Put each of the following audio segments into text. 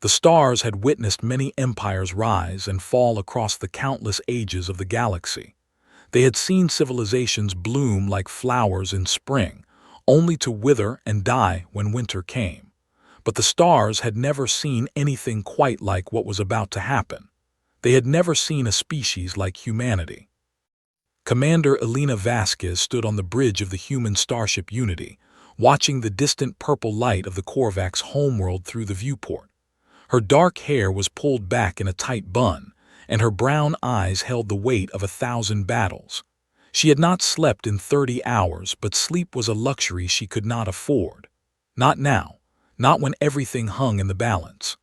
The stars had witnessed many empires rise and fall across the countless ages of the galaxy. They had seen civilizations bloom like flowers in spring, only to wither and die when winter came. But the stars had never seen anything quite like what was about to happen. They had never seen a species like humanity. Commander Elena Vasquez stood on the bridge of the human starship Unity, watching the distant purple light of the Korvax homeworld through the viewport. Her dark hair was pulled back in a tight bun, and her brown eyes held the weight of 1,000 battles. She had not slept in 30 hours, but sleep was a luxury she could not afford. Not now, not when everything hung in the balance.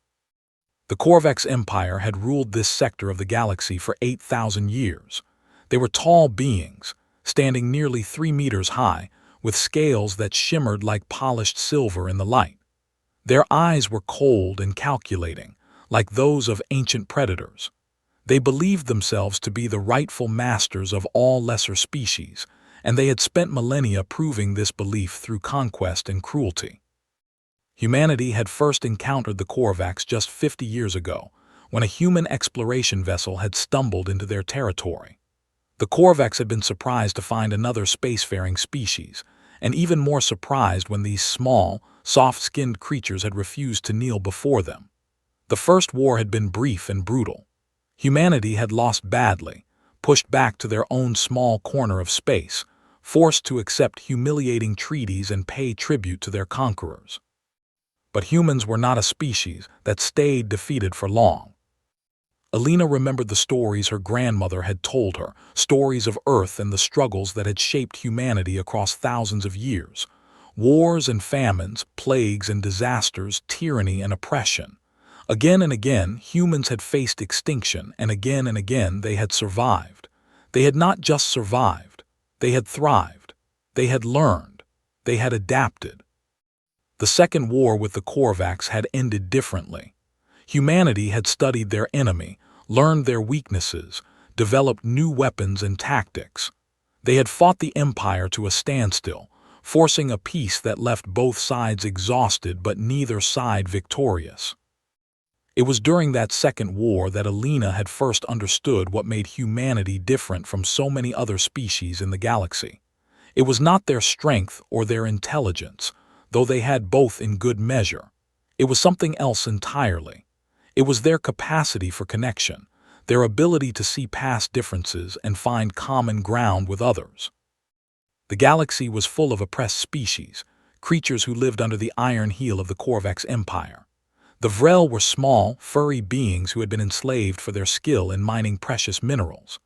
The Korvax Empire had ruled this sector of the galaxy for 8,000 years. They were tall beings, standing nearly 3 meters high, with scales that shimmered like polished silver in the light. Their eyes were cold and calculating, like those of ancient predators. They believed themselves to be the rightful masters of all lesser species, and they had spent millennia proving this belief through conquest and cruelty. Humanity had first encountered the Korvax just 50 years ago, when a human exploration vessel had stumbled into their territory. The Korvax had been surprised to find another spacefaring species, and even more surprised when these small, soft-skinned creatures had refused to kneel before them. The first war had been brief and brutal. Humanity had lost badly, pushed back to their own small corner of space, forced to accept humiliating treaties and pay tribute to their conquerors. But humans were not a species that stayed defeated for long. Elena remembered the stories her grandmother had told her, stories of Earth and the struggles that had shaped humanity across thousands of years. Wars and famines, plagues and disasters, tyranny and oppression. Again and again, humans had faced extinction, and again they had survived. They had not just survived. They had thrived. They had learned. They had adapted. The Second War with the Korvax had ended differently. Humanity had studied their enemy, learned their weaknesses, developed new weapons and tactics. They had fought the Empire to a standstill, forcing a peace that left both sides exhausted but neither side victorious. It was during that Second War that Elena had first understood what made humanity different from so many other species in the galaxy. It was not their strength or their intelligence, though they had both in good measure. It was something else entirely. It was their capacity for connection, their ability to see past differences and find common ground with others. The galaxy was full of oppressed species, creatures who lived under the iron heel of the Korvax Empire. The Vrel were small, furry beings who had been enslaved for their skill in mining precious minerals.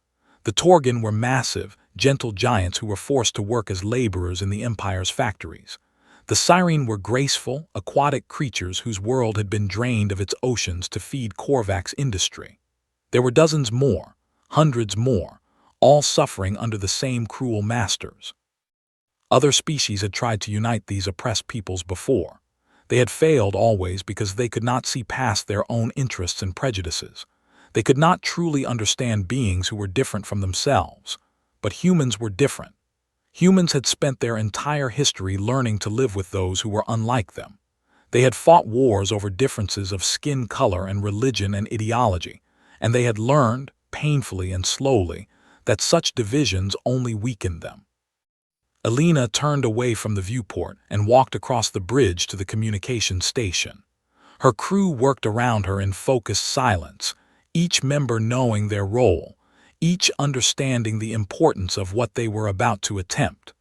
The Torgan were massive, gentle giants who were forced to work as laborers in the Empire's factories. The Sirene were graceful, aquatic creatures whose world had been drained of its oceans to feed Korvax industry. There were dozens more, hundreds more, all suffering under the same cruel masters. Other species had tried to unite these oppressed peoples before. They had failed always because they could not see past their own interests and prejudices. They could not truly understand beings who were different from themselves. But humans were different. Humans had spent their entire history learning to live with those who were unlike them. They had fought wars over differences of skin color and religion and ideology, and they had learned, painfully and slowly, that such divisions only weakened them. Elena turned away from the viewport and walked across the bridge to the communications station. Her crew worked around her in focused silence, each member knowing their role, each understanding the importance of what they were about to attempt.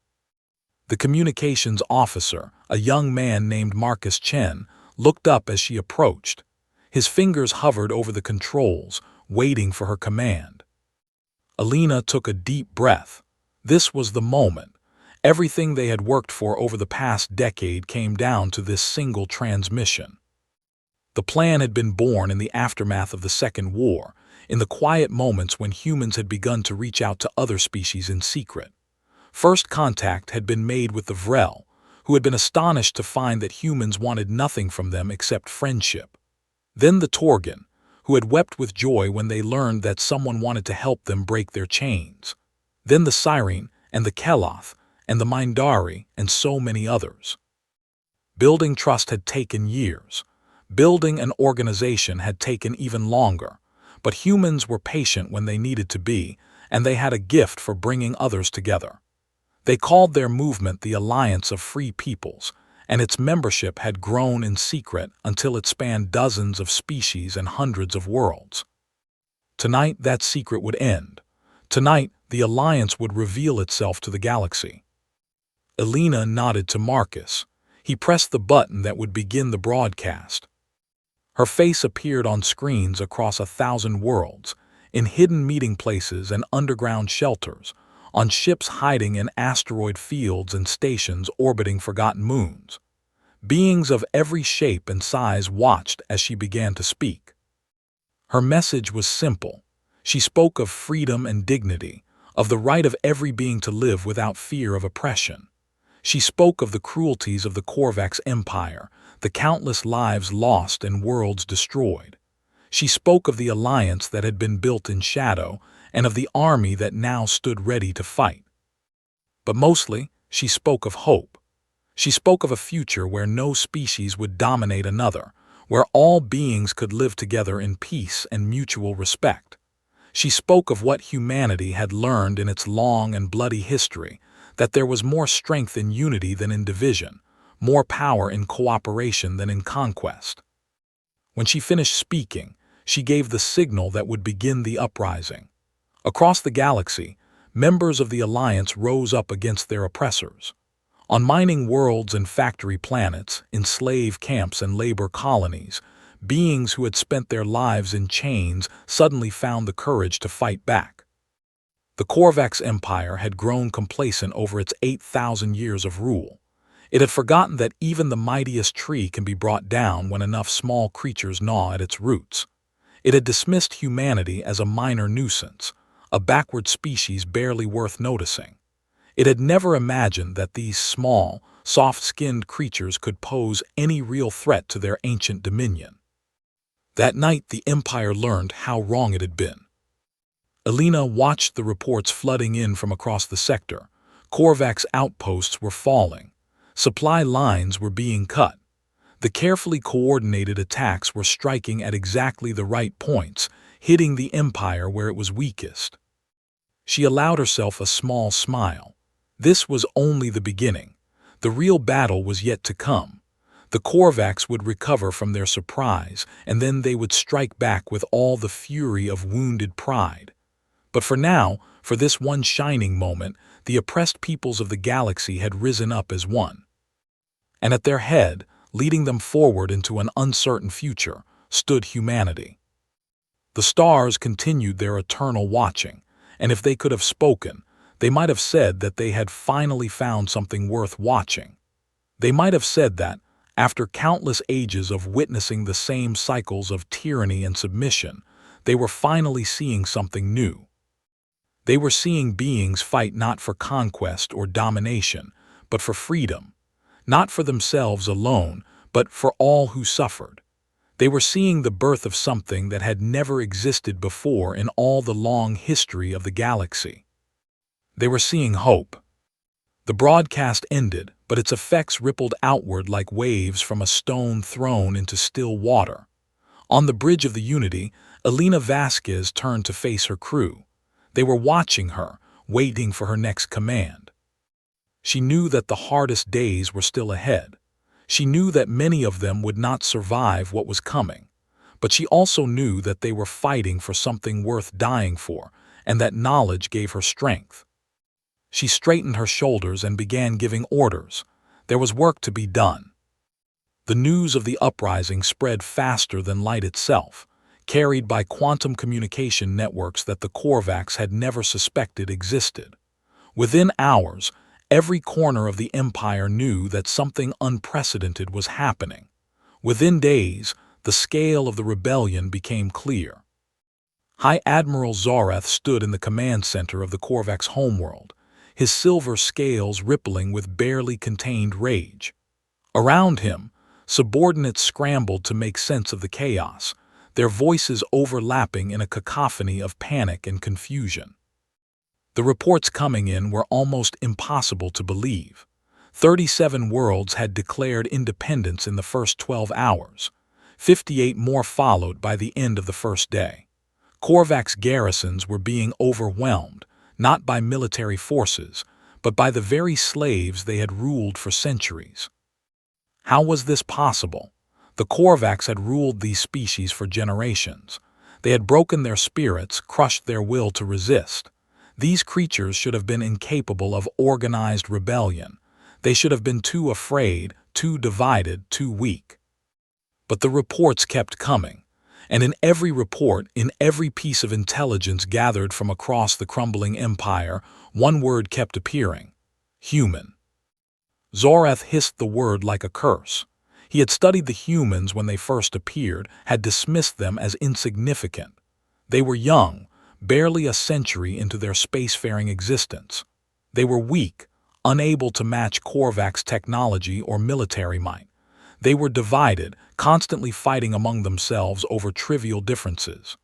The communications officer, a young man named Marcus Chen, looked up as she approached. His fingers hovered over the controls, waiting for her command. Elena took a deep breath. This was the moment. Everything they had worked for over the past decade came down to this single transmission. The plan had been born in the aftermath of the Second War, in the quiet moments when humans had begun to reach out to other species in secret. First contact had been made with the Vrel, who had been astonished to find that humans wanted nothing from them except friendship. Then the Torgan, who had wept with joy when they learned that someone wanted to help them break their chains. Then the Sirene and the Keloth, and the Mindari, and so many others. Building trust had taken years. Building an organization had taken even longer, but humans were patient when they needed to be, and they had a gift for bringing others together. They called their movement the Alliance of Free Peoples, and its membership had grown in secret until it spanned dozens of species and hundreds of worlds. Tonight, that secret would end. Tonight, the Alliance would reveal itself to the galaxy. Elena nodded to Marcus. He pressed the button that would begin the broadcast. Her face appeared on screens across 1,000 worlds, in hidden meeting places and underground shelters, on ships hiding in asteroid fields and stations orbiting forgotten moons. Beings of every shape and size watched as she began to speak. Her message was simple. She spoke of freedom and dignity, of the right of every being to live without fear of oppression. She spoke of the cruelties of the Korvax Empire, the countless lives lost and worlds destroyed. She spoke of the alliance that had been built in shadow and of the army that now stood ready to fight. But mostly, she spoke of hope. She spoke of a future where no species would dominate another, where all beings could live together in peace and mutual respect. She spoke of what humanity had learned in its long and bloody history, that there was more strength in unity than in division, more power in cooperation than in conquest. When she finished speaking, she gave the signal that would begin the uprising. Across the galaxy, members of the Alliance rose up against their oppressors. On mining worlds and factory planets, in slave camps and labor colonies, beings who had spent their lives in chains suddenly found the courage to fight back. The Korvax Empire had grown complacent over its 8,000 years of rule. It had forgotten that even the mightiest tree can be brought down when enough small creatures gnaw at its roots. It had dismissed humanity as a minor nuisance, a backward species barely worth noticing. It had never imagined that these small, soft-skinned creatures could pose any real threat to their ancient dominion. That night, the Empire learned how wrong it had been. Elena watched the reports flooding in from across the sector. Korvax outposts were falling. Supply lines were being cut. The carefully coordinated attacks were striking at exactly the right points, hitting the Empire where it was weakest. She allowed herself a small smile. This was only the beginning. The real battle was yet to come. The Korvax would recover from their surprise, and then they would strike back with all the fury of wounded pride. But for now, for this one shining moment, the oppressed peoples of the galaxy had risen up as one. And at their head, leading them forward into an uncertain future, stood humanity. The stars continued their eternal watching, and if they could have spoken, they might have said that they had finally found something worth watching. They might have said that, after countless ages of witnessing the same cycles of tyranny and submission, they were finally seeing something new. They were seeing beings fight not for conquest or domination, but for freedom. Not for themselves alone, but for all who suffered. They were seeing the birth of something that had never existed before in all the long history of the galaxy. They were seeing hope. The broadcast ended, but its effects rippled outward like waves from a stone thrown into still water. On the bridge of the Unity, Elena Vasquez turned to face her crew. They were watching her, waiting for her next command. She knew that the hardest days were still ahead. She knew that many of them would not survive what was coming. But she also knew that they were fighting for something worth dying for, and that knowledge gave her strength. She straightened her shoulders and began giving orders. There was work to be done. The news of the uprising spread faster than light itself, carried by quantum communication networks that the Korvax had never suspected existed. Within hours, every corner of the Empire knew that something unprecedented was happening. Within days, the scale of the rebellion became clear. High Admiral Zareth stood in the command center of the Korvax homeworld, his silver scales rippling with barely contained rage. Around him, subordinates scrambled to make sense of the chaos, their voices overlapping in a cacophony of panic and confusion. The reports coming in were almost impossible to believe. 37 worlds had declared independence in the first 12 hours. 58 more followed by the end of the first day. Korvax's garrisons were being overwhelmed, not by military forces, but by the very slaves they had ruled for centuries. How was this possible? The Korvax had ruled these species for generations. They had broken their spirits, crushed their will to resist. These creatures should have been incapable of organized rebellion. They should have been too afraid, too divided, too weak. But the reports kept coming, and in every report, in every piece of intelligence gathered from across the crumbling empire, one word kept appearing: human. Zorath hissed the word like a curse. He had studied the humans when they first appeared, had dismissed them as insignificant. They were young, barely a century into their spacefaring existence. They were weak, unable to match Korvax's technology or military might. They were divided, constantly fighting among themselves over trivial differences.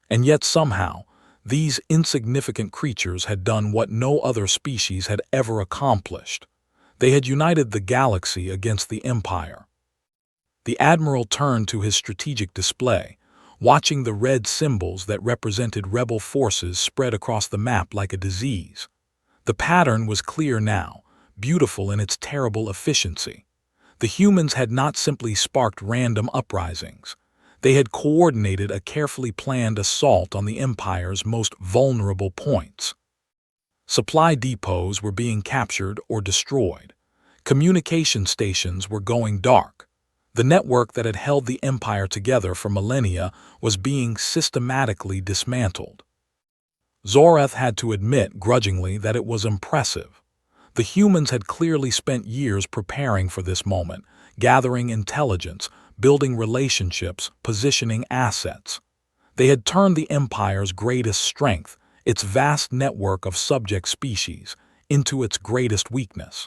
And yet somehow, these insignificant creatures had done what no other species had ever accomplished. They had united the galaxy against the Empire. The Admiral turned to his strategic display, watching the red symbols that represented rebel forces spread across the map like a disease. The pattern was clear now, beautiful in its terrible efficiency. The humans had not simply sparked random uprisings. They had coordinated a carefully planned assault on the Empire's most vulnerable points. Supply depots were being captured or destroyed. Communication stations were going dark. The network that had held the Empire together for millennia was being systematically dismantled. Zorath had to admit grudgingly that it was impressive. The humans had clearly spent years preparing for this moment, gathering intelligence, building relationships, positioning assets. They had turned the Empire's greatest strength, its vast network of subject species, into its greatest weakness.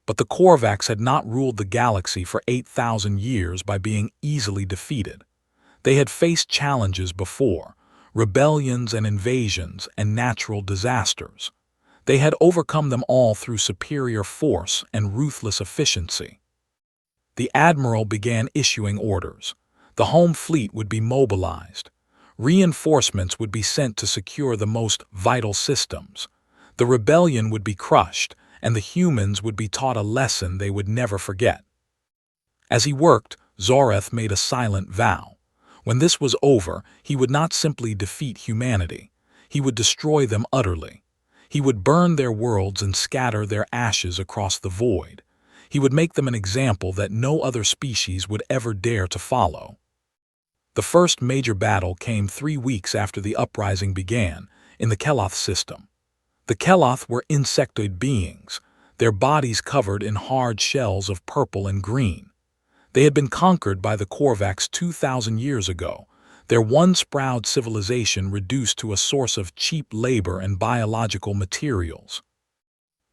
But the Korvax had not ruled the galaxy for 8,000 years by being easily defeated. They had faced challenges before, rebellions and invasions and natural disasters. They had overcome them all through superior force and ruthless efficiency. The Admiral began issuing orders. The home fleet would be mobilized. Reinforcements would be sent to secure the most vital systems. The rebellion would be crushed, and the humans would be taught a lesson they would never forget. As he worked, Zorath made a silent vow. When this was over, he would not simply defeat humanity. He would destroy them utterly. He would burn their worlds and scatter their ashes across the void. He would make them an example that no other species would ever dare to follow. The first major battle came 3 weeks after the uprising began, in the Keloth system. The Keloth were insectoid beings, their bodies covered in hard shells of purple and green. They had been conquered by the Korvax 2,000 years ago, their once-proud civilization reduced to a source of cheap labor and biological materials.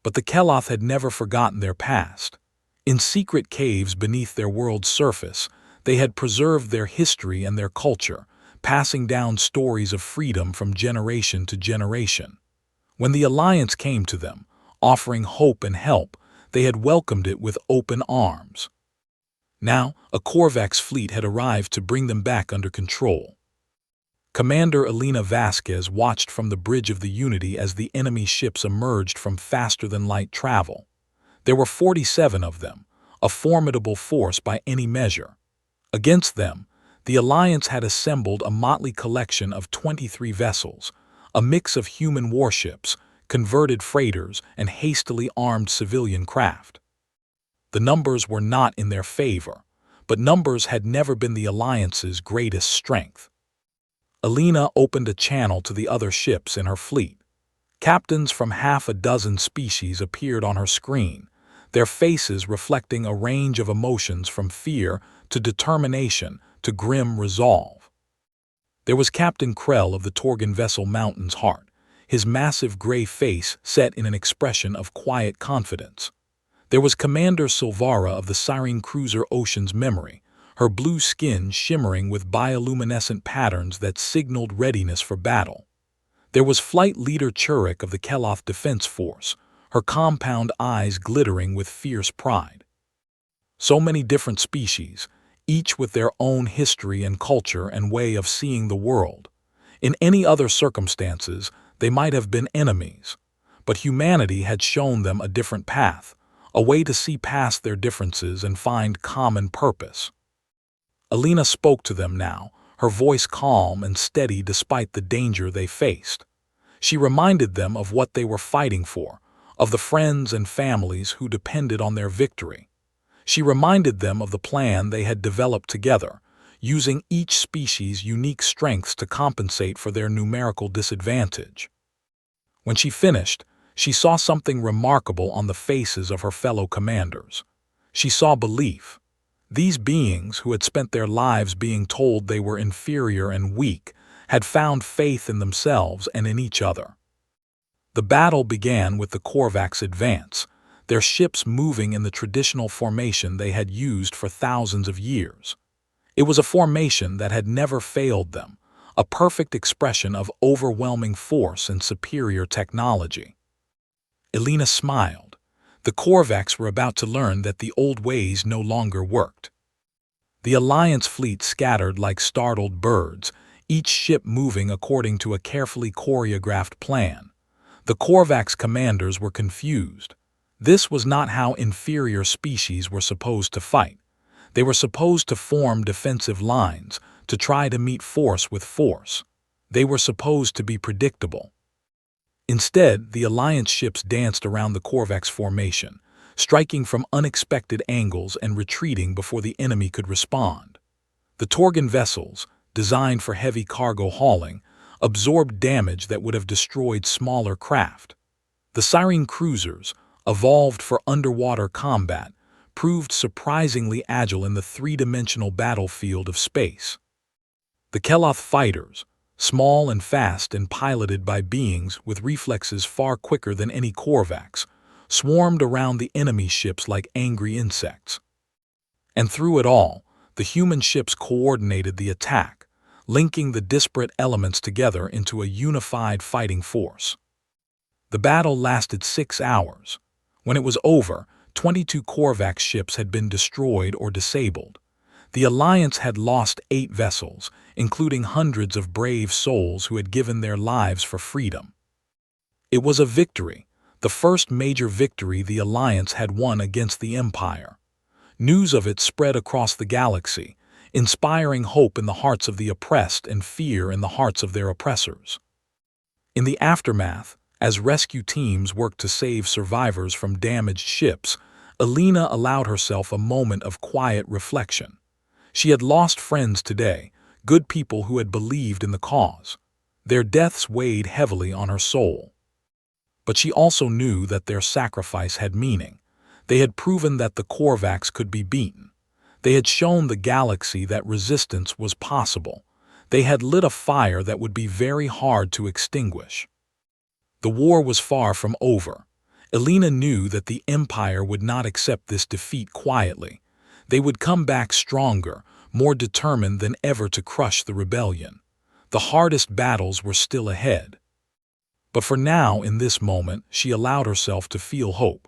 But the Keloth had never forgotten their past. In secret caves beneath their world's surface, they had preserved their history and their culture, passing down stories of freedom from generation to generation. When the Alliance came to them, offering hope and help, they had welcomed it with open arms. Now, a Korvax fleet had arrived to bring them back under control. Commander Elena Vasquez watched from the Bridge of the Unity as the enemy ships emerged from faster-than-light travel. There were 47 of them, a formidable force by any measure. Against them, the Alliance had assembled a motley collection of 23 vessels, a mix of human warships, converted freighters, and hastily armed civilian craft. The numbers were not in their favor, but numbers had never been the Alliance's greatest strength. Elena opened a channel to the other ships in her fleet. Captains from half a dozen species appeared on her screen, their faces reflecting a range of emotions from fear to determination to grim resolve. There was Captain Krell of the Torgan vessel Mountain's Heart, his massive gray face set in an expression of quiet confidence. There was Commander Silvara of the Siren cruiser Ocean's Memory, her blue skin shimmering with bioluminescent patterns that signaled readiness for battle. There was Flight Leader Churik of the Keloth Defense Force, her compound eyes glittering with fierce pride. So many different species, each with their own history and culture and way of seeing the world. In any other circumstances, they might have been enemies, but humanity had shown them a different path, a way to see past their differences and find common purpose. Alina spoke to them now, her voice calm and steady despite the danger they faced. She reminded them of what they were fighting for, of the friends and families who depended on their victory. She reminded them of the plan they had developed together, using each species' unique strengths to compensate for their numerical disadvantage. When she finished, she saw something remarkable on the faces of her fellow commanders. She saw belief. These beings, who had spent their lives being told they were inferior and weak, had found faith in themselves and in each other. The battle began with the Korvax advance, their ships moving in the traditional formation they had used for thousands of years. It was a formation that had never failed them, a perfect expression of overwhelming force and superior technology. Alina smiled. The Korvax were about to learn that the old ways no longer worked. The Alliance fleet scattered like startled birds, each ship moving according to a carefully choreographed plan. The Korvax commanders were confused. This was not how inferior species were supposed to fight. They were supposed to form defensive lines, to try to meet force with force. They were supposed to be predictable. Instead, the Alliance ships danced around the Korvax formation, striking from unexpected angles and retreating before the enemy could respond. The Torgan vessels, designed for heavy cargo hauling, absorbed damage that would have destroyed smaller craft. The Cyrene cruisers, evolved for underwater combat, proved surprisingly agile in the three-dimensional battlefield of space. The Keloth fighters, small and fast and piloted by beings with reflexes far quicker than any Korvax, swarmed around the enemy ships like angry insects. And through it all, the human ships coordinated the attack, linking the disparate elements together into a unified fighting force. The battle lasted 6 hours. When it was over, 22 Korvax ships had been destroyed or disabled. The Alliance had lost 8 vessels, including hundreds of brave souls who had given their lives for freedom. It was a victory, the first major victory the Alliance had won against the Empire. News of it spread across the galaxy, inspiring hope in the hearts of the oppressed and fear in the hearts of their oppressors. In the aftermath, as rescue teams worked to save survivors from damaged ships, Alina allowed herself a moment of quiet reflection. She had lost friends today, good people who had believed in the cause. Their deaths weighed heavily on her soul. But she also knew that their sacrifice had meaning. They had proven that the Korvax could be beaten. They had shown the galaxy that resistance was possible. They had lit a fire that would be very hard to extinguish. The war was far from over. Alina knew that the Empire would not accept this defeat quietly. They would come back stronger, more determined than ever to crush the rebellion. The hardest battles were still ahead. But for now, in this moment, she allowed herself to feel hope.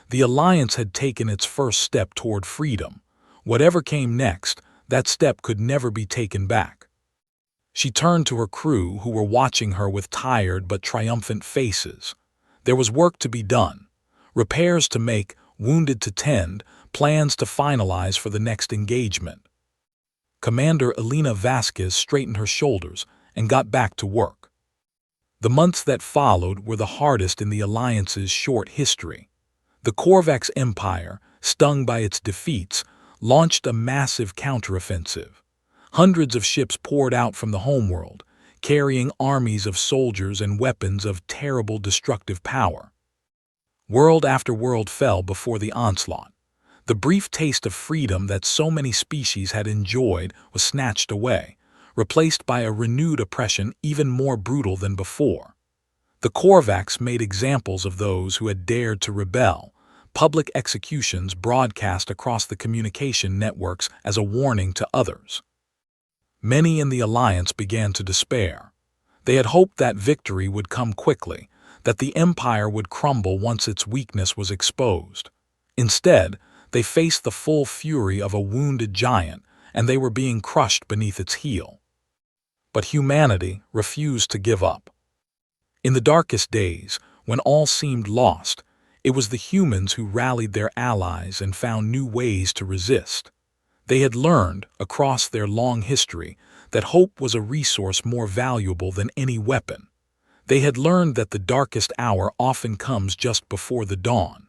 The Alliance had taken its first step toward freedom. Whatever came next, that step could never be taken back. She turned to her crew, who were watching her with tired but triumphant faces. There was work to be done, repairs to make, wounded to tend, plans to finalize for the next engagement. Commander Alina Vasquez straightened her shoulders and got back to work. The months that followed were the hardest in the Alliance's short history. The Korvax Empire, stung by its defeats, launched a massive counteroffensive. Hundreds of ships poured out from the homeworld, carrying armies of soldiers and weapons of terrible destructive power. World after world fell before the onslaught. The brief taste of freedom that so many species had enjoyed was snatched away, replaced by a renewed oppression even more brutal than before. The Korvax made examples of those who had dared to rebel, public executions broadcast across the communication networks as a warning to others. Many in the Alliance began to despair. They had hoped that victory would come quickly, that the Empire would crumble once its weakness was exposed. Instead, they faced the full fury of a wounded giant and they were being crushed beneath its heel. But humanity refused to give up. In the darkest days, when all seemed lost, it was the humans who rallied their allies and found new ways to resist. They had learned, across their long history, that hope was a resource more valuable than any weapon. They had learned that the darkest hour often comes just before the dawn.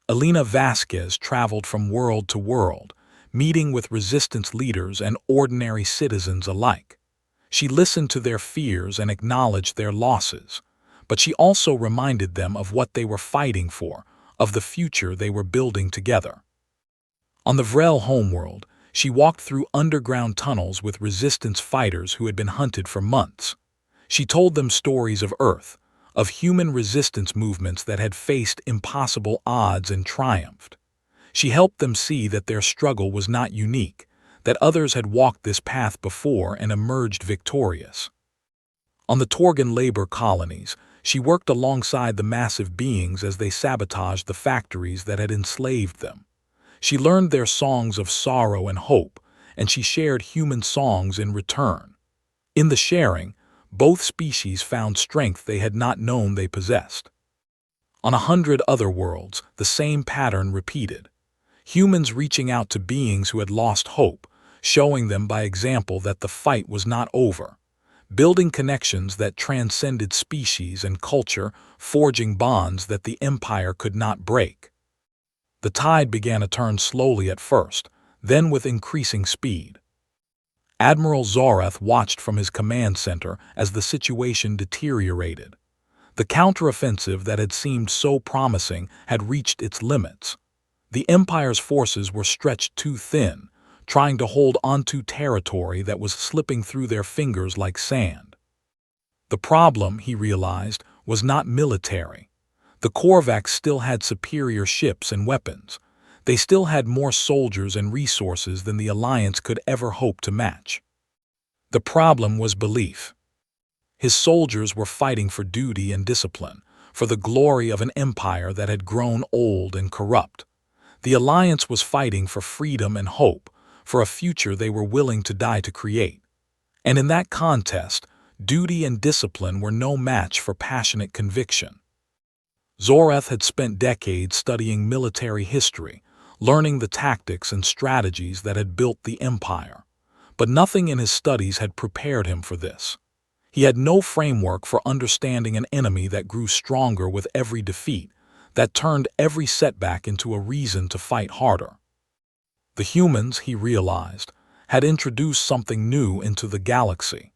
Elena Vasquez traveled from world to world, meeting with resistance leaders and ordinary citizens alike. She listened to their fears and acknowledged their losses, but she also reminded them of what they were fighting for, of the future they were building together. On the Vrel homeworld, she walked through underground tunnels with resistance fighters who had been hunted for months. She told them stories of Earth, of human resistance movements that had faced impossible odds and triumphed. She helped them see that their struggle was not unique, that others had walked this path before and emerged victorious. On the Torgan labor colonies, she worked alongside the massive beings as they sabotaged the factories that had enslaved them. She learned their songs of sorrow and hope, and she shared human songs in return. In the sharing, both species found strength they had not known they possessed. On 100 other worlds, the same pattern repeated. Humans reaching out to beings who had lost hope, showing them by example that the fight was not over. Building connections that transcended species and culture, forging bonds that the Empire could not break. The tide began to turn slowly at first, then with increasing speed. Admiral Zorath watched from his command center as the situation deteriorated. The counteroffensive that had seemed so promising had reached its limits. The Empire's forces were stretched too thin, trying to hold onto territory that was slipping through their fingers like sand. The problem, he realized, was not military. The Korvax still had superior ships and weapons. They still had more soldiers and resources than the Alliance could ever hope to match. The problem was belief. His soldiers were fighting for duty and discipline, for the glory of an empire that had grown old and corrupt. The Alliance was fighting for freedom and hope, for a future they were willing to die to create. And in that contest, duty and discipline were no match for passionate conviction. Zorath had spent decades studying military history, learning the tactics and strategies that had built the Empire. But nothing in his studies had prepared him for this. He had no framework for understanding an enemy that grew stronger with every defeat, that turned every setback into a reason to fight harder. The humans, he realized, had introduced something new into the galaxy.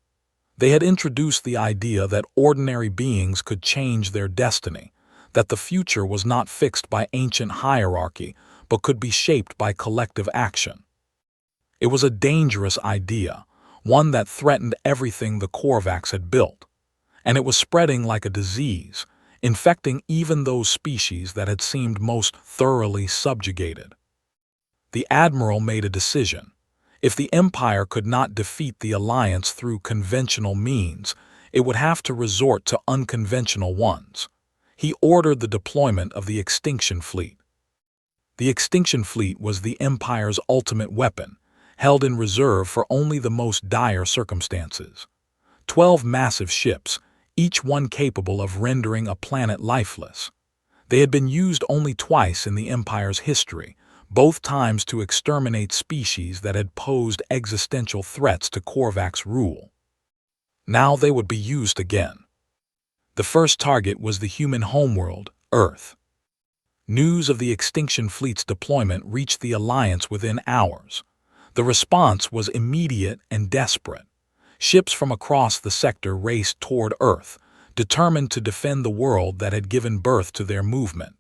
They had introduced the idea that ordinary beings could change their destiny, that the future was not fixed by ancient hierarchy, but could be shaped by collective action. It was a dangerous idea, one that threatened everything the Korvax had built, and it was spreading like a disease, infecting even those species that had seemed most thoroughly subjugated. The Admiral made a decision. If the Empire could not defeat the Alliance through conventional means, it would have to resort to unconventional ones. He ordered the deployment of the Extinction Fleet. The Extinction Fleet was the Empire's ultimate weapon, held in reserve for only the most dire circumstances. 12 massive ships, each one capable of rendering a planet lifeless. They had been used only twice in the Empire's history, both times to exterminate species that had posed existential threats to Korvax rule. Now they would be used again. The first target was the human homeworld, Earth. News of the Extinction Fleet's deployment reached the Alliance within hours. The response was immediate and desperate. Ships from across the sector raced toward Earth, determined to defend the world that had given birth to their movement.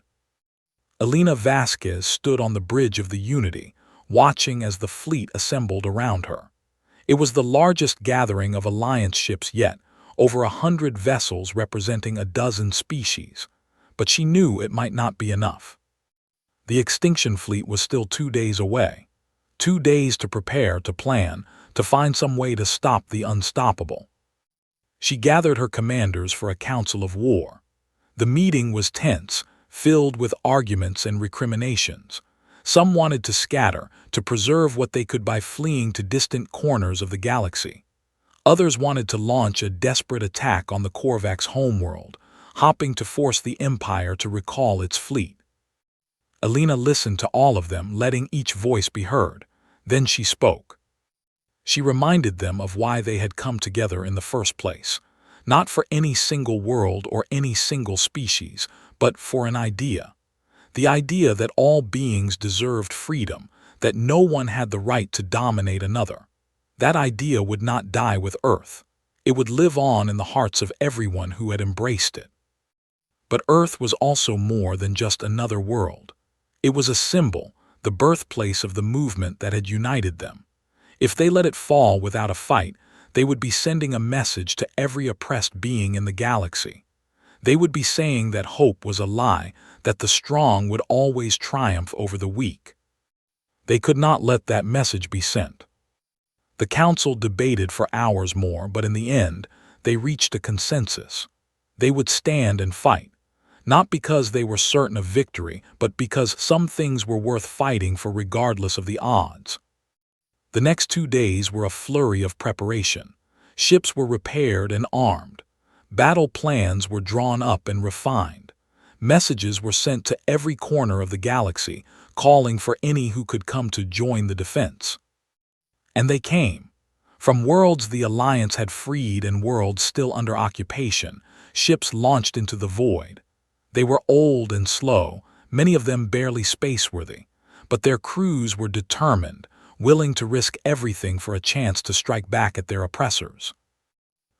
Elena Vasquez stood on the bridge of the Unity, watching as the fleet assembled around her. It was the largest gathering of Alliance ships yet, over 100 vessels representing a dozen species. But she knew it might not be enough. The Extinction Fleet was still 2 days away. 2 days to prepare, to plan, to find some way to stop the unstoppable. She gathered her commanders for a council of war. The meeting was tense, filled with arguments and recriminations. Some wanted to scatter, to preserve what they could by fleeing to distant corners of the galaxy. Others wanted to launch a desperate attack on the Korvax homeworld, hoping to force the Empire to recall its fleet. Alina listened to all of them, letting each voice be heard. Then she spoke. She reminded them of why they had come together in the first place, not for any single world or any single species, but for an idea. The idea that all beings deserved freedom, that no one had the right to dominate another. That idea would not die with Earth. It would live on in the hearts of everyone who had embraced it. But Earth was also more than just another world. It was a symbol, the birthplace of the movement that had united them. If they let it fall without a fight, they would be sending a message to every oppressed being in the galaxy. They would be saying that hope was a lie, that the strong would always triumph over the weak. They could not let that message be sent. The council debated for hours more, but in the end, they reached a consensus. They would stand and fight, not because they were certain of victory, but because some things were worth fighting for regardless of the odds. The next 2 days were a flurry of preparation. Ships were repaired and armed. Battle plans were drawn up and refined. Messages were sent to every corner of the galaxy, calling for any who could come to join the defense. And they came. From worlds the Alliance had freed and worlds still under occupation, ships launched into the void. They were old and slow, many of them barely spaceworthy, but their crews were determined, willing to risk everything for a chance to strike back at their oppressors.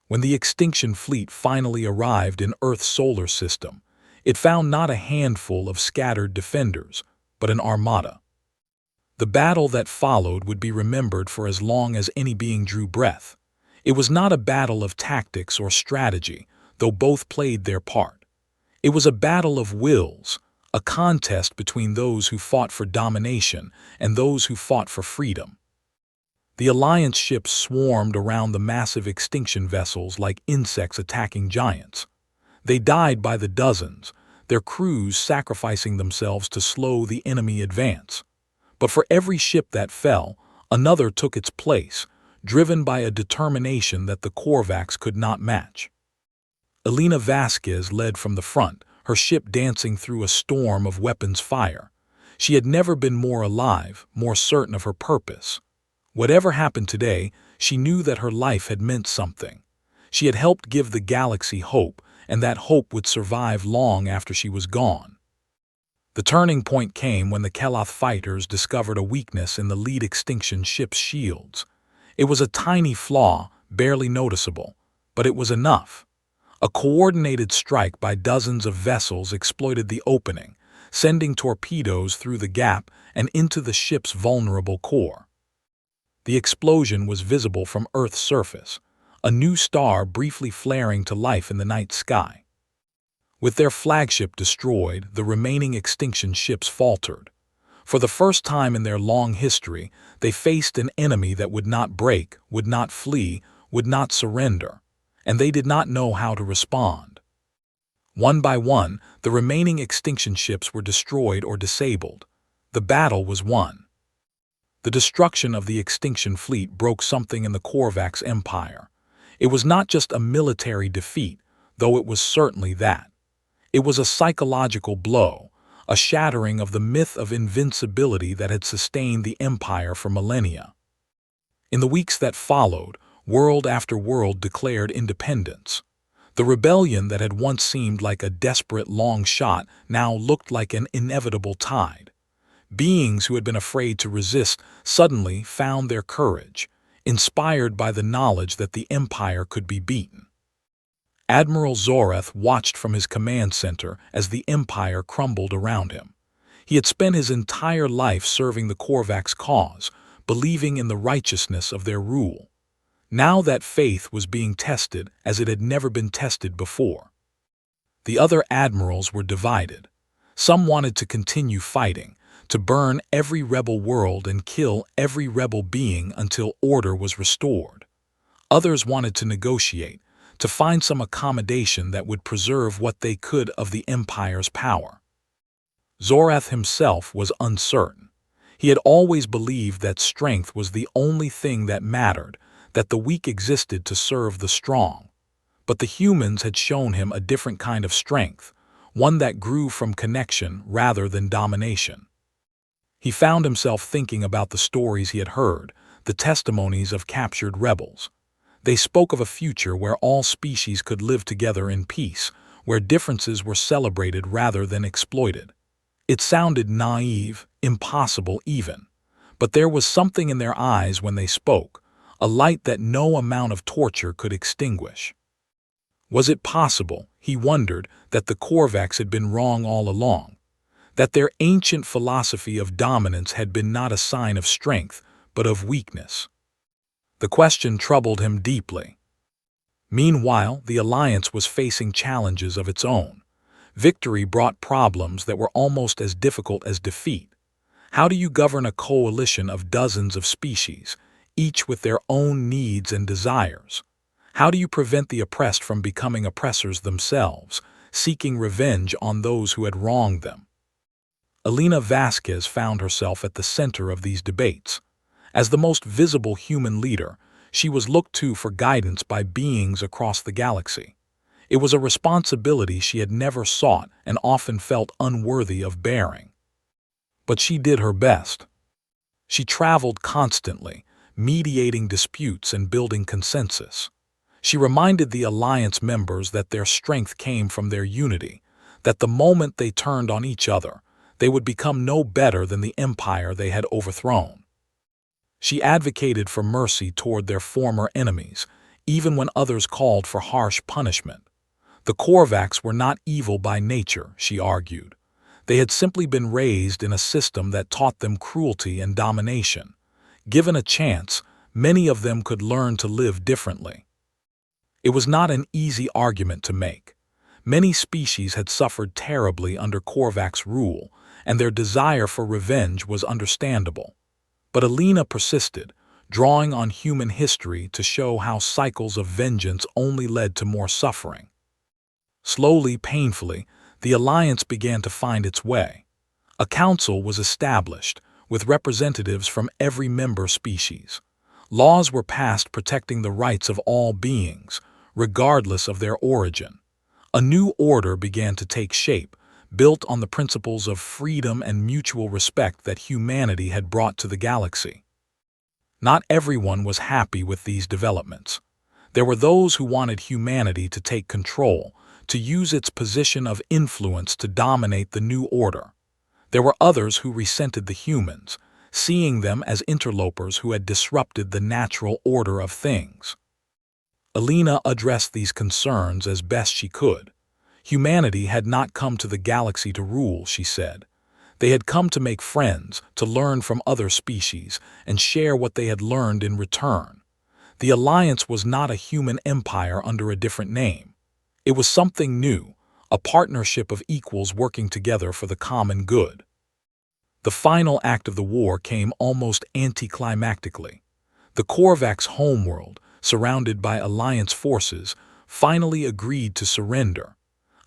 When the extinction fleet finally arrived in Earth's solar system, it found not a handful of scattered defenders, but an armada. The battle that followed would be remembered for as long as any being drew breath. It was not a battle of tactics or strategy, though both played their part. It was a battle of wills, a contest between those who fought for domination and those who fought for freedom. The Alliance ships swarmed around the massive extinction vessels like insects attacking giants. They died by the dozens, their crews sacrificing themselves to slow the enemy advance. But for every ship that fell, another took its place, driven by a determination that the Korvax could not match. Alina Vasquez led from the front, her ship dancing through a storm of weapons fire. She had never been more alive, more certain of her purpose. Whatever happened today, she knew that her life had meant something. She had helped give the galaxy hope, and that hope would survive long after she was gone. The turning point came when the Keloth fighters discovered a weakness in the lead extinction ship's shields. It was a tiny flaw, barely noticeable, but it was enough. A coordinated strike by dozens of vessels exploited the opening, sending torpedoes through the gap and into the ship's vulnerable core. The explosion was visible from Earth's surface, a new star briefly flaring to life in the night sky. With their flagship destroyed, the remaining extinction ships faltered. For the first time in their long history, they faced an enemy that would not break, would not flee, would not surrender, and they did not know how to respond. One by one, the remaining extinction ships were destroyed or disabled. The battle was won. The destruction of the extinction fleet broke something in the Korvax Empire. It was not just a military defeat, though it was certainly that. It was a psychological blow, a shattering of the myth of invincibility that had sustained the Empire for millennia. In the weeks that followed, world after world declared independence. The rebellion that had once seemed like a desperate long shot now looked like an inevitable tide. Beings who had been afraid to resist suddenly found their courage, inspired by the knowledge that the Empire could be beaten. Admiral Zorath watched from his command center as the Empire crumbled around him. He had spent his entire life serving the Korvax cause, believing in the righteousness of their rule. Now that faith was being tested as it had never been tested before. The other admirals were divided. Some wanted to continue fighting, to burn every rebel world and kill every rebel being until order was restored. Others wanted to negotiate, to find some accommodation that would preserve what they could of the Empire's power. Zorath himself was uncertain. He had always believed that strength was the only thing that mattered, that the weak existed to serve the strong. But the humans had shown him a different kind of strength, one that grew from connection rather than domination. He found himself thinking about the stories he had heard, the testimonies of captured rebels. They spoke of a future where all species could live together in peace, where differences were celebrated rather than exploited. It sounded naive, impossible even. But there was something in their eyes when they spoke, a light that no amount of torture could extinguish. Was it possible, he wondered, that the Korvax had been wrong all along? That their ancient philosophy of dominance had been not a sign of strength, but of weakness? The question troubled him deeply. Meanwhile, the Alliance was facing challenges of its own. Victory brought problems that were almost as difficult as defeat. How do you govern a coalition of dozens of species, each with their own needs and desires? How do you prevent the oppressed from becoming oppressors themselves, seeking revenge on those who had wronged them? Elena Vasquez found herself at the center of these debates. As the most visible human leader, she was looked to for guidance by beings across the galaxy. It was a responsibility she had never sought and often felt unworthy of bearing. But she did her best. She traveled constantly, mediating disputes and building consensus. She reminded the Alliance members that their strength came from their unity, that the moment they turned on each other, they would become no better than the empire they had overthrown. She advocated for mercy toward their former enemies, even when others called for harsh punishment. The Korvax were not evil by nature, she argued. They had simply been raised in a system that taught them cruelty and domination. Given a chance, many of them could learn to live differently. It was not an easy argument to make. Many species had suffered terribly under Korvax rule, and their desire for revenge was understandable. But Elena persisted, drawing on human history to show how cycles of vengeance only led to more suffering. Slowly, painfully, the Alliance began to find its way. A council was established, with representatives from every member species. Laws were passed protecting the rights of all beings, regardless of their origin. A new order began to take shape, built on the principles of freedom and mutual respect that humanity had brought to the galaxy. Not everyone was happy with these developments. There were those who wanted humanity to take control, to use its position of influence to dominate the new order. There were others who resented the humans, seeing them as interlopers who had disrupted the natural order of things. Elena addressed these concerns as best she could. Humanity had not come to the galaxy to rule, she said. They had come to make friends, to learn from other species, and share what they had learned in return. The Alliance was not a human empire under a different name. It was something new, a partnership of equals working together for the common good. The final act of the war came almost anticlimactically. The Korvax homeworld, surrounded by Alliance forces, finally agreed to surrender.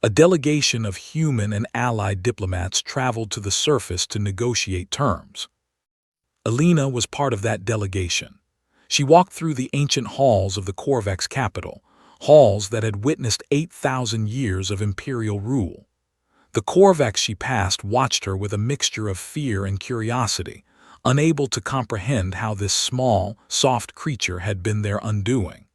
A delegation of human and allied diplomats traveled to the surface to negotiate terms. Elena was part of that delegation. She walked through the ancient halls of the Korvax capital, halls that had witnessed 8,000 years of imperial rule. The Korvax she passed watched her with a mixture of fear and curiosity, unable to comprehend how this small, soft creature had been their undoing.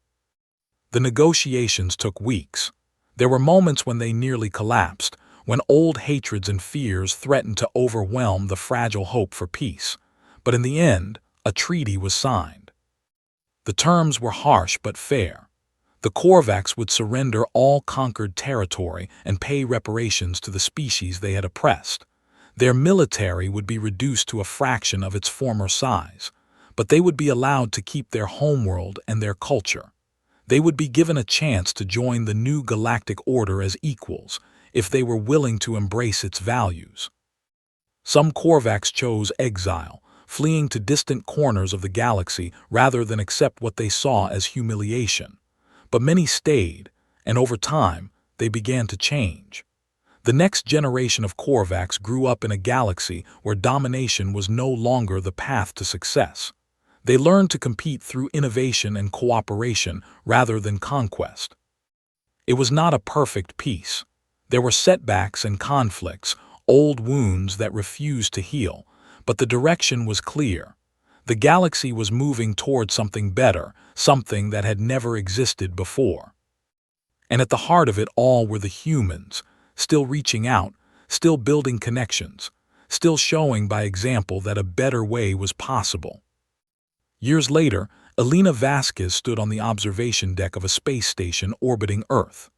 The negotiations took weeks. There were moments when they nearly collapsed, when old hatreds and fears threatened to overwhelm the fragile hope for peace. But in the end, a treaty was signed. The terms were harsh but fair. The Korvax would surrender all conquered territory and pay reparations to the species they had oppressed. Their military would be reduced to a fraction of its former size, but they would be allowed to keep their homeworld and their culture. They would be given a chance to join the new galactic order as equals, if they were willing to embrace its values. Some Korvax chose exile, fleeing to distant corners of the galaxy rather than accept what they saw as humiliation. But many stayed, and over time, they began to change. The The next generation of Korvax grew up in a galaxy where domination was no longer the path to success. They learned to compete through innovation and cooperation rather than conquest. It was not a perfect peace. There were setbacks and conflicts, old wounds that refused to heal, but the direction was clear. The galaxy was moving toward something better, something that had never existed before. And at the heart of it all were the humans, still reaching out, still building connections, still showing by example that a better way was possible. Years later, Elena Vasquez stood on the observation deck of a space station orbiting Earth.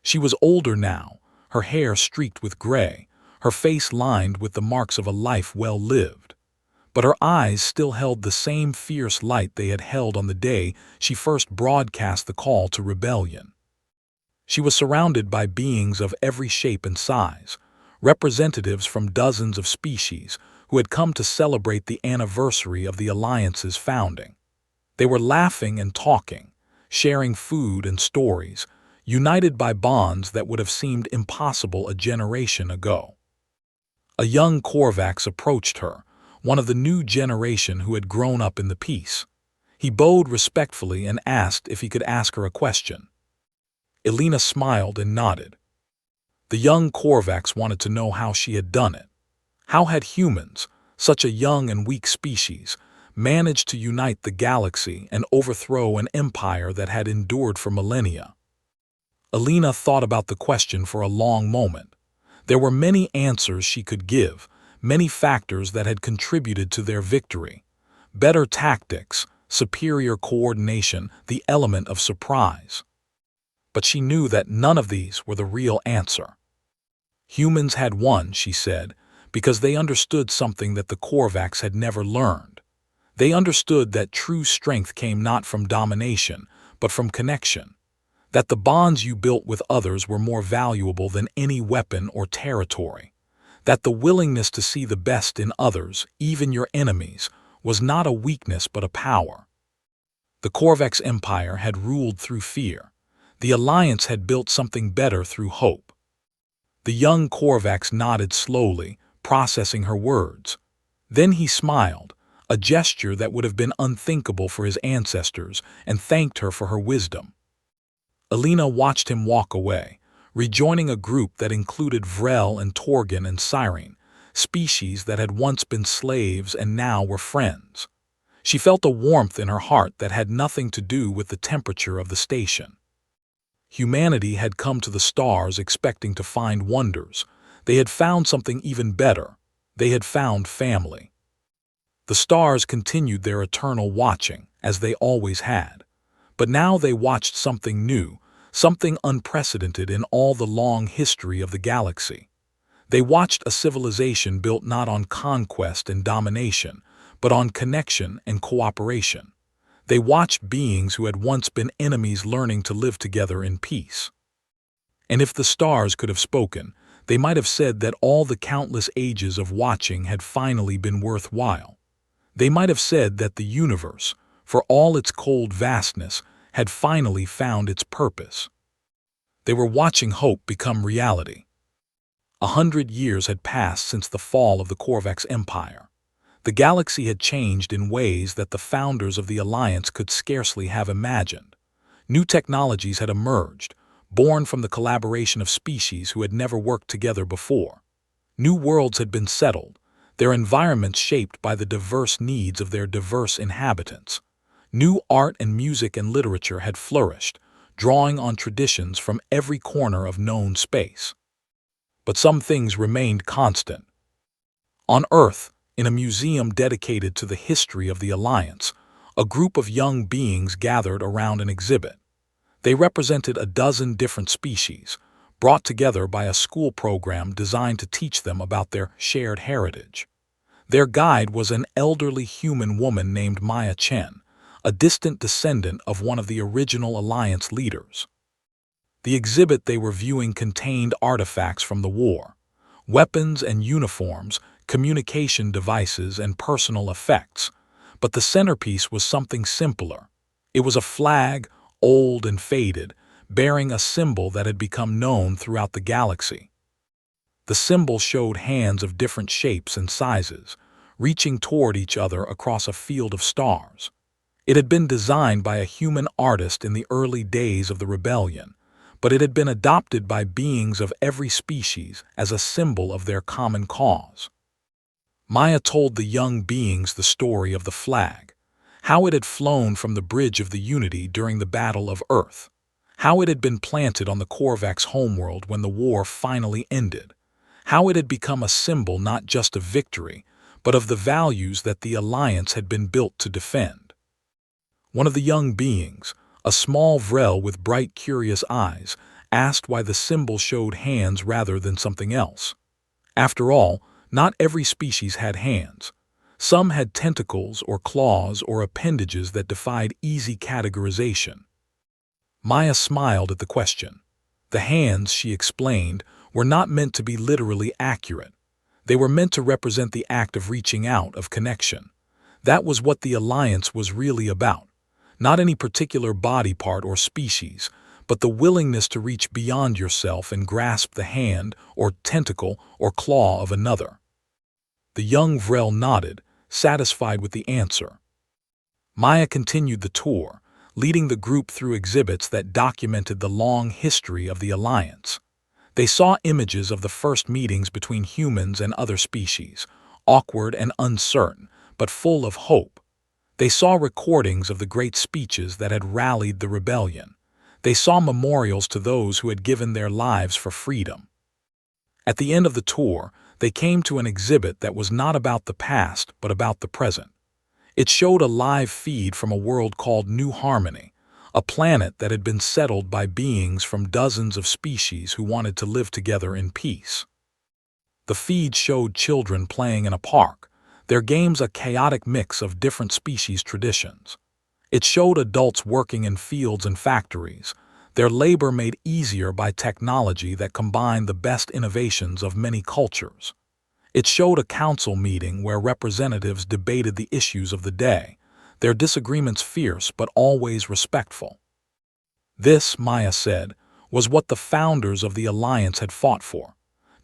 She was older now, her hair streaked with gray, her face lined with the marks of a life well lived. But her eyes still held the same fierce light they had held on the day she first broadcast the call to rebellion. She was surrounded by beings of every shape and size, representatives from dozens of species who had come to celebrate the anniversary of the Alliance's founding. They were laughing and talking, sharing food and stories, united by bonds that would have seemed impossible a generation ago. A young Korvax approached her, one of the new generation who had grown up in the peace. He bowed respectfully and asked if he could ask her a question. Elena smiled and nodded. The young Korvax wanted to know how she had done it. How had humans, such a young and weak species, managed to unite the galaxy and overthrow an empire that had endured for millennia? Elena thought about the question for a long moment. There were many answers she could give, many factors that had contributed to their victory. Better tactics, superior coordination, the element of surprise. But she knew that none of these were the real answer. Humans had won, she said, because they understood something that the Korvax had never learned. They understood that true strength came not from domination, but from connection. That the bonds you built with others were more valuable than any weapon or territory. That the willingness to see the best in others, even your enemies, was not a weakness but a power. The Korvax Empire had ruled through fear. The Alliance had built something better through hope. The young Korvax nodded slowly, processing her words. Then he smiled, a gesture that would have been unthinkable for his ancestors, and thanked her for her wisdom. Elena watched him walk away, rejoining a group that included Vrel and Torgan and Cyrene, species that had once been slaves and now were friends. She felt a warmth in her heart that had nothing to do with the temperature of the station. Humanity had come to the stars expecting to find wonders. They had found something even better. They had found family. The stars continued their eternal watching, as they always had. But now they watched something new, something unprecedented in all the long history of the galaxy. They watched a civilization built not on conquest and domination, but on connection and cooperation. They watched beings who had once been enemies learning to live together in peace. And if the stars could have spoken, they might have said that all the countless ages of watching had finally been worthwhile. They might have said that the universe, for all its cold vastness, had finally found its purpose. They were watching hope become reality. 100 years had passed since the fall of the Korvax Empire. The galaxy had changed in ways that the founders of the Alliance could scarcely have imagined. New technologies had emerged, born from the collaboration of species who had never worked together before. New worlds had been settled, their environments shaped by the diverse needs of their diverse inhabitants. New art and music and literature had flourished, drawing on traditions from every corner of known space. But some things remained constant. On Earth, in a museum dedicated to the history of the Alliance, a group of young beings gathered around an exhibit. They represented a dozen different species, brought together by a school program designed to teach them about their shared heritage. Their guide was an elderly human woman named Maya Chen, a distant descendant of one of the original Alliance leaders. The exhibit they were viewing contained artifacts from the war, weapons and uniforms, communication devices and personal effects, but the centerpiece was something simpler. It was a flag, old and faded, bearing a symbol that had become known throughout the galaxy. The symbol showed hands of different shapes and sizes, reaching toward each other across a field of stars. It had been designed by a human artist in the early days of the rebellion, but it had been adopted by beings of every species as a symbol of their common cause. Maya told the young beings the story of the flag, how it had flown from the Bridge of the Unity during the Battle of Earth, how it had been planted on the Korvax homeworld when the war finally ended, how it had become a symbol not just of victory, but of the values that the Alliance had been built to defend. One of the young beings, a small Vrel with bright, curious eyes, asked why the symbol showed hands rather than something else. After all, not every species had hands. Some had tentacles or claws or appendages that defied easy categorization. Maya smiled at the question. The hands, she explained, were not meant to be literally accurate. They were meant to represent the act of reaching out, of connection. That was what the Alliance was really about. Not any particular body part or species, but the willingness to reach beyond yourself and grasp the hand or tentacle or claw of another. The young Vrel nodded, satisfied with the answer. Maya continued the tour, leading the group through exhibits that documented the long history of the Alliance. They saw images of the first meetings between humans and other species, awkward and uncertain, but full of hope. They saw recordings of the great speeches that had rallied the rebellion. They saw memorials to those who had given their lives for freedom. At the end of the tour, they came to an exhibit that was not about the past, but about the present. It showed a live feed from a world called New Harmony, a planet that had been settled by beings from dozens of species who wanted to live together in peace. The feed showed children playing in a park, their games a chaotic mix of different species traditions. It showed adults working in fields and factories, their labor made easier by technology that combined the best innovations of many cultures. It showed a council meeting where representatives debated the issues of the day, their disagreements fierce but always respectful. This, Maya said, was what the founders of the Alliance had fought for.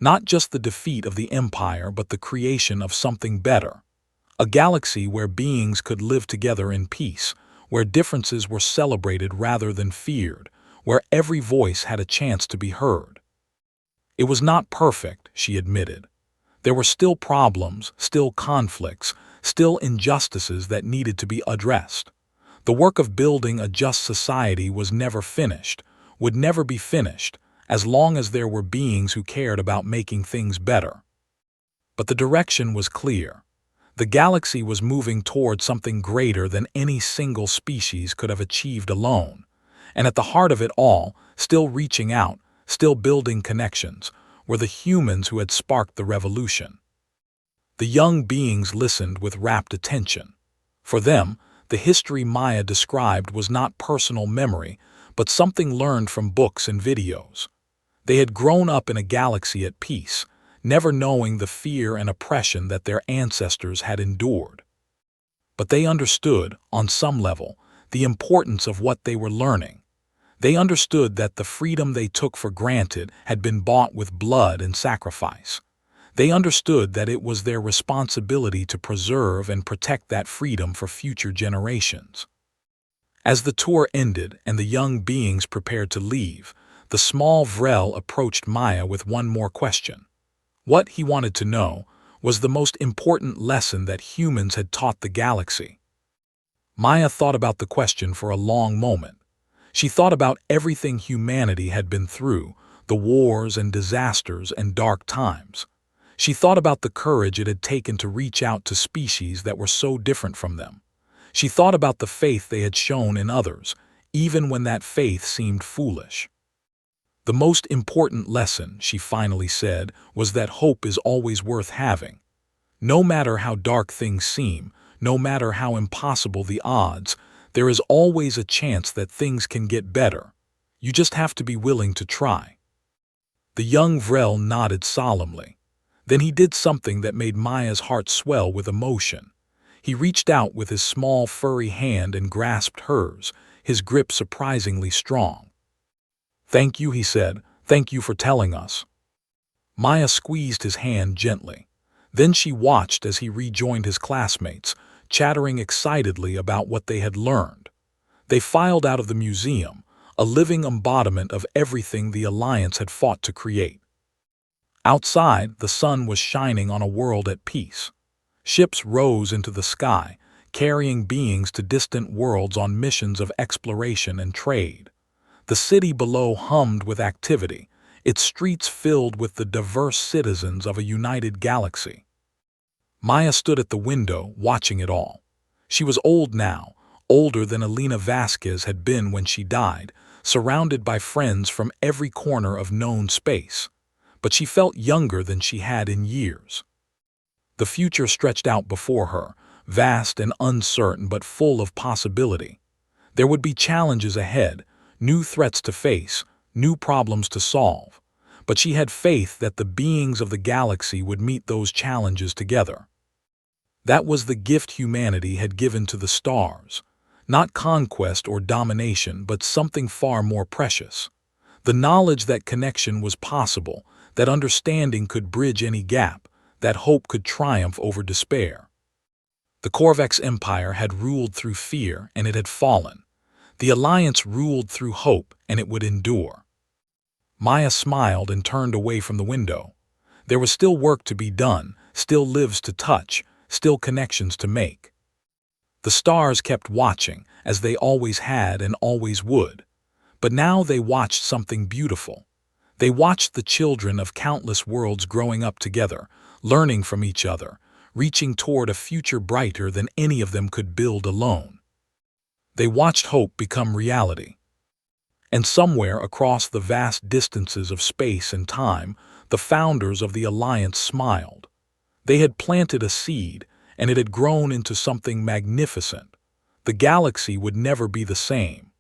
Not just the defeat of the Empire, but the creation of something better. A galaxy where beings could live together in peace, where differences were celebrated rather than feared, where every voice had a chance to be heard. It was not perfect, she admitted. There were still problems, still conflicts, still injustices that needed to be addressed. The work of building a just society was never finished, would never be finished, as long as there were beings who cared about making things better. But the direction was clear. The galaxy was moving toward something greater than any single species could have achieved alone. And at the heart of it all, still reaching out, still building connections, were the humans who had sparked the revolution. The young beings listened with rapt attention. For them, the history Maya described was not personal memory, but something learned from books and videos. They had grown up in a galaxy at peace, never knowing the fear and oppression that their ancestors had endured. But they understood, on some level, the importance of what they were learning. They understood that the freedom they took for granted had been bought with blood and sacrifice. They understood that it was their responsibility to preserve and protect that freedom for future generations. As the tour ended and the young beings prepared to leave, the small Vrel approached Maya with one more question. What, he wanted to know, was the most important lesson that humans had taught the galaxy. Maya thought about the question for a long moment. She thought about everything humanity had been through, the wars and disasters and dark times. She thought about the courage it had taken to reach out to species that were so different from them. She thought about the faith they had shown in others, even when that faith seemed foolish. The most important lesson, she finally said, was that hope is always worth having. No matter how dark things seem, no matter how impossible the odds, there is always a chance that things can get better. You just have to be willing to try. The young Vrel nodded solemnly. Then he did something that made Maya's heart swell with emotion. He reached out with his small, furry hand and grasped hers, his grip surprisingly strong. "Thank you," he said. "Thank you for telling us." Maya squeezed his hand gently. Then she watched as he rejoined his classmates, chattering excitedly about what they had learned. They filed out of the museum, a living embodiment of everything the Alliance had fought to create. Outside, the sun was shining on a world at peace. Ships rose into the sky, carrying beings to distant worlds on missions of exploration and trade. The city below hummed with activity, its streets filled with the diverse citizens of a united galaxy. Maya stood at the window, watching it all. She was old now, older than Alina Vasquez had been when she died, surrounded by friends from every corner of known space. But she felt younger than she had in years. The future stretched out before her, vast and uncertain but full of possibility. There would be challenges ahead, new threats to face, new problems to solve. But she had faith that the beings of the galaxy would meet those challenges together. That was the gift humanity had given to the stars. Not conquest or domination, but something far more precious. The knowledge that connection was possible, that understanding could bridge any gap, that hope could triumph over despair. The Corvex Empire had ruled through fear, and it had fallen. The Alliance ruled through hope, and it would endure. Maya smiled and turned away from the window. There was still work to be done, still lives to touch, still connections to make. The stars kept watching, as they always had and always would. But now they watched something beautiful. They watched the children of countless worlds growing up together, learning from each other, reaching toward a future brighter than any of them could build alone. They watched hope become reality. And somewhere across the vast distances of space and time, the founders of the Alliance smiled. They had planted a seed, and it had grown into something magnificent. The galaxy would never be the same.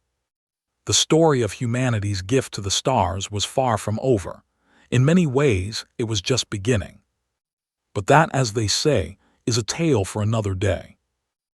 The story of humanity's gift to the stars was far from over. In many ways, it was just beginning. But that, as they say, is a tale for another day.